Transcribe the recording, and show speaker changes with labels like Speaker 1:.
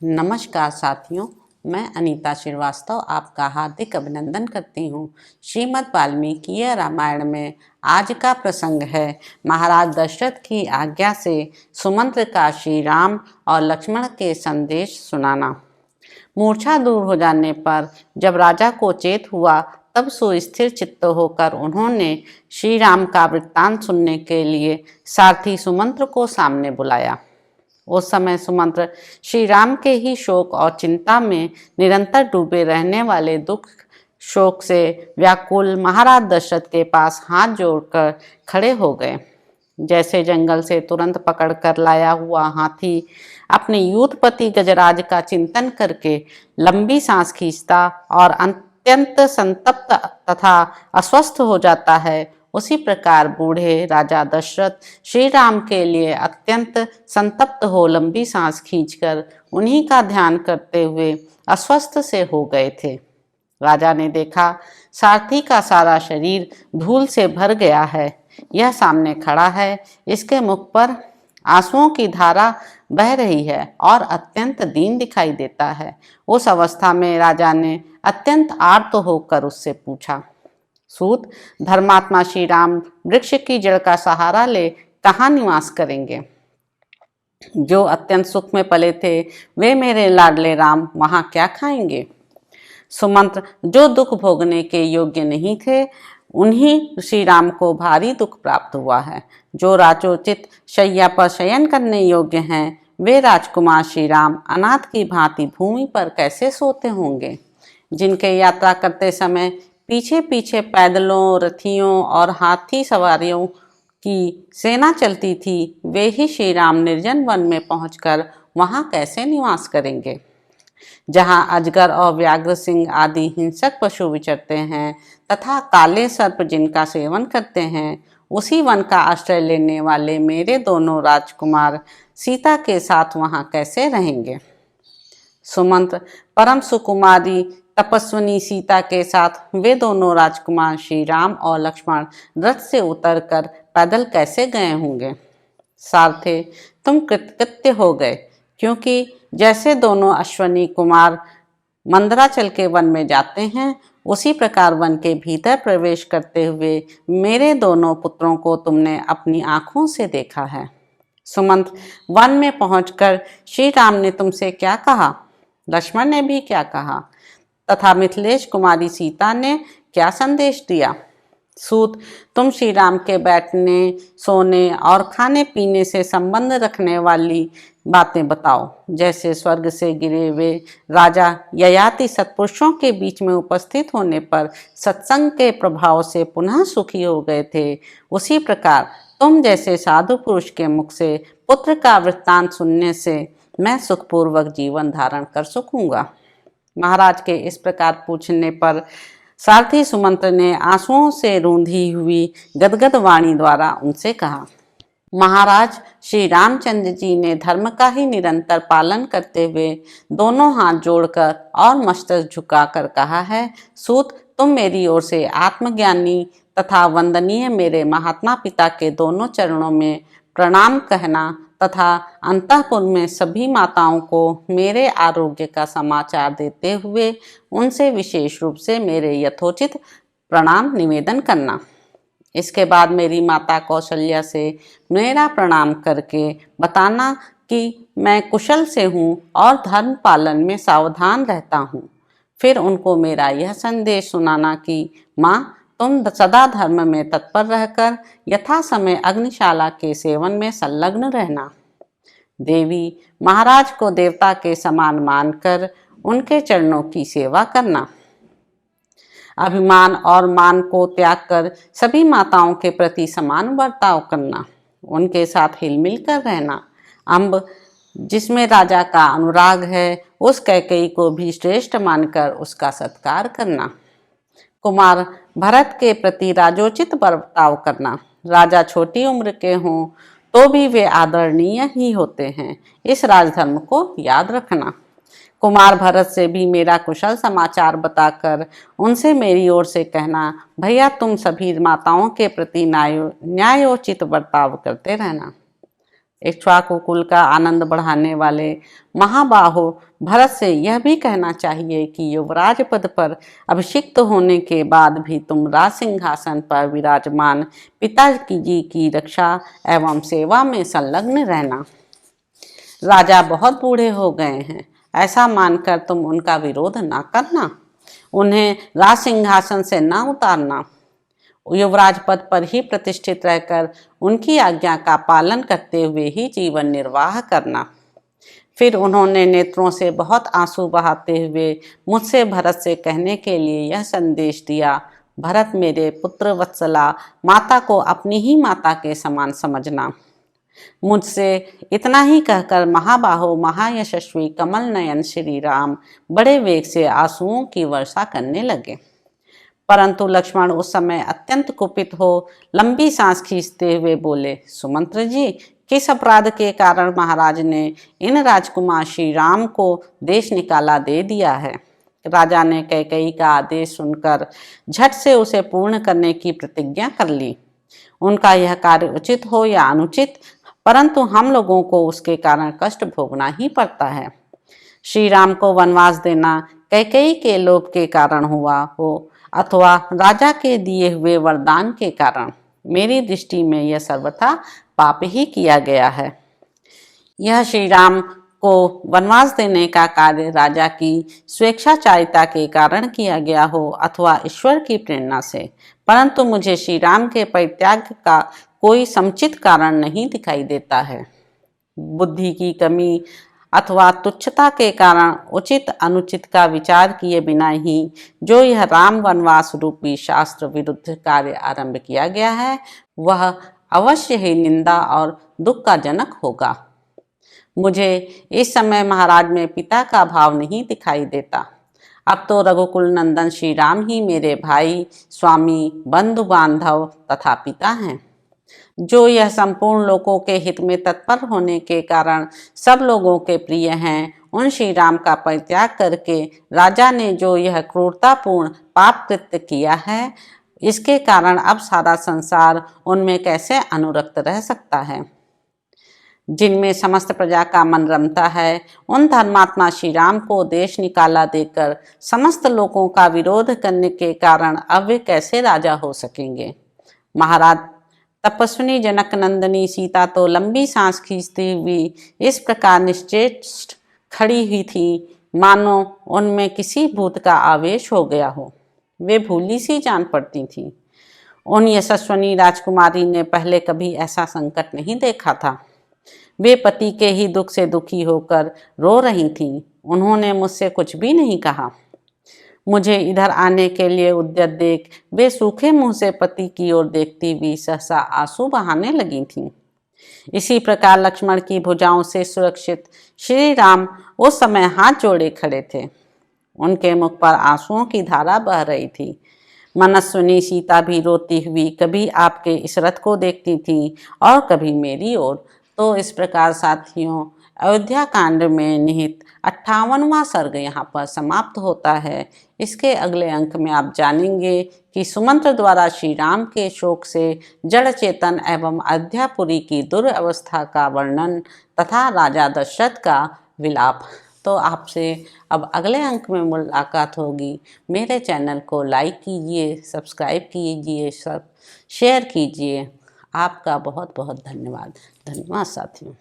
Speaker 1: नमस्कार साथियों, मैं अनीता श्रीवास्तव आपका हार्दिक अभिनंदन करती हूँ। श्रीमद् वाल्मीकि रामायण में आज का प्रसंग है महाराज दशरथ की आज्ञा से सुमंत्र का श्री राम और लक्ष्मण के संदेश सुनाना। मूर्छा दूर हो जाने पर जब राजा को चेत हुआ तब सुस्थिर चित्त होकर उन्होंने श्री राम का वृत्तांत सुनने के लिए सारथी सुमंत्र को सामने बुलाया। उस समय सुमंत्र श्री राम के ही शोक और चिंता में निरंतर डूबे रहने वाले दुख शोक से व्याकुल महाराज दशरथ के पास हाथ जोड़कर खड़े हो गए। जैसे जंगल से तुरंत पकड़कर लाया हुआ हाथी अपने यूथपति गजराज का चिंतन करके लंबी सांस खींचता और अत्यंत संतप्त तथा अस्वस्थ हो जाता है, उसी प्रकार बूढ़े राजा दशरथ श्री राम के लिए अत्यंत संतप्त हो लंबी सांस खींचकर उन्हीं का ध्यान करते हुए अस्वस्थ से हो गए थे। राजा ने देखा सारथी का सारा शरीर धूल से भर गया है। यह सामने खड़ा है, इसके मुख पर आंसुओं की धारा बह रही है और अत्यंत दीन दिखाई देता है। उस अवस्था में राजा ने अत्यंत आर्त होकर उससे पूछा, सूत, धर्मात्मा श्री राम वृक्ष की जड़ का सहारा ले कहाँ निवास करेंगे? जो अत्यंत सुख में पले थे वे मेरे लाडले राम वहाँ क्या खाएंगे? सुमंत्र जो दुख भोगने के योग्य नहीं थे उन्हीं श्री राम को भारी दुख प्राप्त हुआ है। जो राजोचित शैया पर शयन करने योग्य हैं वे राजकुमार श्री राम अनाथ की भांति भूमि पर कैसे सोते होंगे? जिनके यात्रा करते समय पीछे पीछे पैदलों, रथियों और हाथी सवारियों की सेना चलती थी, वे ही श्री राम निर्जन वन में पहुंचकर वहां कैसे निवास करेंगे? जहां अजगर और व्याघ्र सिंह आदि हिंसक पशु विचरते हैं तथा काले सर्प जिनका सेवन करते हैं, उसी वन का आश्रय लेने वाले मेरे दोनों राजकुमार सीता के साथ वहां कैसे रहेंगे? सुमंत्र परम सुकुमारी तपस्विनी सीता के साथ वे दोनों राजकुमार श्री राम और लक्ष्मण रथ से उतरकर पैदल कैसे गए होंगे? सारथे तुम कृतकृत्य हो गए, क्योंकि जैसे दोनों अश्वनी कुमार मंदराचल के वन में जाते हैं उसी प्रकार वन के भीतर प्रवेश करते हुए मेरे दोनों पुत्रों को तुमने अपनी आंखों से देखा है। सुमंत्र वन में पहुंचकर श्री राम ने तुमसे क्या कहा? लक्ष्मण ने भी क्या कहा तथा मिथिलेश कुमारी सीता ने क्या संदेश दिया? सूत तुम श्री राम के बैठने, सोने और खाने पीने से संबंध रखने वाली बातें बताओ। जैसे स्वर्ग से गिरे वे राजा ययाति सत्पुरुषों के बीच में उपस्थित होने पर सत्संग के प्रभाव से पुनः सुखी हो गए थे, उसी प्रकार तुम जैसे साधु पुरुष के मुख से पुत्र का वृत्तांत सुनने से मैं सुखपूर्वक जीवन धारण कर सकूंगा। महाराज के इस प्रकार पूछने पर सारथी सुमंत्र ने आंसुओं से रूंधी हुई गदगद वाणी द्वारा उनसे कहा, महाराज श्री रामचंद्र जी ने धर्म का ही निरंतर पालन करते हुए दोनों हाथ जोड़कर और मस्तक झुकाकर कहा है, सूत तुम मेरी ओर से आत्मज्ञानी तथा वंदनीय मेरे महात्मा पिता के दोनों चरणों में प्रणाम कहना तथा अंतःपुर में सभी माताओं को मेरे आरोग्य का समाचार देते हुए उनसे विशेष रूप से मेरे यथोचित प्रणाम निवेदन करना। इसके बाद मेरी माता कौशल्या से मेरा प्रणाम करके बताना कि मैं कुशल से हूँ और धर्म पालन में सावधान रहता हूँ। फिर उनको मेरा यह संदेश सुनाना कि माँ तुम सदा धर्म में तत्पर रहकर यथा समय अग्निशाला के सेवन में संलग्न रहना। देवी महाराज को देवता के समान मानकर उनके चरणों की सेवा करना। अभिमान और मान को त्याग कर सभी माताओं के प्रति समान बर्ताव करना। उनके साथ हिलमिल कर रहना। अम्ब जिसमें राजा का अनुराग है उस कैकेयी को भी श्रेष्ठ मानकर उसका सत्कार करना। कुमार भरत के प्रति राजोचित बर्ताव करना। राजा छोटी उम्र के हों तो भी वे आदरणीय ही होते हैं, इस राजधर्म को याद रखना। कुमार भरत से भी मेरा कुशल समाचार बताकर उनसे मेरी ओर से कहना, भैया तुम सभी माताओं के प्रति न्यायोचित बर्ताव करते रहना। इक्ष्वाकु कुल का आनंद बढ़ाने वाले महाबाहो भरत से यह भी कहना चाहिए कि युवराज पद पर अभिषिक्त होने के बाद भी तुम राज सिंहासन पर विराजमान पिताजी जी की रक्षा एवं सेवा में संलग्न रहना। राजा बहुत बूढ़े हो गए हैं, ऐसा मानकर तुम उनका विरोध ना करना, उन्हें राज सिंहासन से ना उतारना, युवराज पद पर ही प्रतिष्ठित रहकर उनकी आज्ञा का पालन करते हुए ही जीवन निर्वाह करना। फिर उन्होंने नेत्रों से बहुत आंसू बहाते हुए मुझसे भरत से कहने के लिए यह संदेश दिया, भरत मेरे पुत्र वत्सला, माता को अपनी ही माता के समान समझना। मुझसे इतना ही कहकर महाबाहो महायशस्वी कमल नयन श्री राम बड़े वेग से आंसुओं की वर्षा करने लगे। परंतु लक्ष्मण उस समय अत्यंत कुपित हो लंबी सांस खींचते हुए बोले, सुमंत्र जी, किस अपराध के कारण महाराज ने इन राजकुमार श्री राम को देश निकाला दे दिया है। राजा ने कैकेयी का आदेश सुनकर झट से उसे पूर्ण करने की प्रतिज्ञा कर ली। उनका यह कार्य उचित हो या अनुचित, परंतु हम लोगों को उसके कारण कष्ट भोगना ही पड़ता है। श्री राम को वनवास देना कैकेयी के लोभ के कारण हुआ हो अथवा राजा के दिए हुए वरदान के कारण, मेरी दृष्टि में यह सर्वथा पाप ही किया गया है। यह श्री राम को वनवास देने का कार्य राजा की स्वेच्छाचारिता के कारण किया गया हो अथवा ईश्वर की प्रेरणा से, परंतु मुझे श्री राम के परित्याग का कोई समुचित कारण नहीं दिखाई देता है। बुद्धि की कमी अथवा तुच्छता के कारण उचित अनुचित का विचार किए बिना ही जो यह राम वनवास रूपी शास्त्र विरुद्ध कार्य आरंभ किया गया है, वह अवश्य ही निंदा और दुख का जनक होगा। मुझे इस समय महाराज में पिता का भाव नहीं दिखाई देता। अब तो रघुकुल नंदन श्री राम ही मेरे भाई, स्वामी, बंधु बांधव तथा पिता हैं, जो यह संपूर्ण लोगों के हित में तत्पर होने के कारण सब लोगों के प्रिय हैं। उन श्री राम का परित्याग करके राजा ने जो यह क्रूरतापूर्ण पाप कृत्य किया है, इसके कारण अब सारा संसार उनमें कैसे अनुरक्त रह सकता है। जिनमें समस्त प्रजा का मन रमता है, उन धर्मात्मा श्री राम को देश निकाला देकर समस्त लोगों का विरोध करने के कारण अब वे कैसे राजा हो सकेंगे। महाराज तपस्विनी जनक नंदिनी सीता तो लंबी सांस खींचती हुई इस प्रकार निश्चेष्ट खड़ी हुई थी, मानो उनमें किसी भूत का आवेश हो गया हो। वे भूली सी जान पड़ती थी। उन यशस्विनी राजकुमारी ने पहले कभी ऐसा संकट नहीं देखा था। वे पति के ही दुख से दुखी होकर रो रही थीं। उन्होंने मुझसे कुछ भी नहीं कहा। मुझे इधर आने के लिए उद्यत देख वे सूखे मुंह से पति की ओर देखती हुई सहसा आंसू बहाने लगी थीं। इसी प्रकार लक्ष्मण की भुजाओं से सुरक्षित श्री राम उस समय हाथ जोड़े खड़े थे। उनके मुख पर आंसुओं की धारा बह रही थी। मनस्विनी सीता भी रोती हुई कभी आपके इस रथ को देखती थी और कभी मेरी ओर। तो इस प्रकार साथियों, अयोध्या कांड में निहित 58वां सर्ग यहाँ पर समाप्त होता है। इसके अगले अंक में आप जानेंगे कि सुमंत्र द्वारा श्री राम के शोक से जड़ चेतन एवं अयोध्यापुरी की दुरवस्था का वर्णन तथा राजा दशरथ का विलाप। तो आपसे अब अगले अंक में मुलाकात होगी। मेरे चैनल को लाइक कीजिए, सब्सक्राइब कीजिए, शेयर कीजिए। आपका बहुत बहुत धन्यवाद। धन्यवाद साथियों।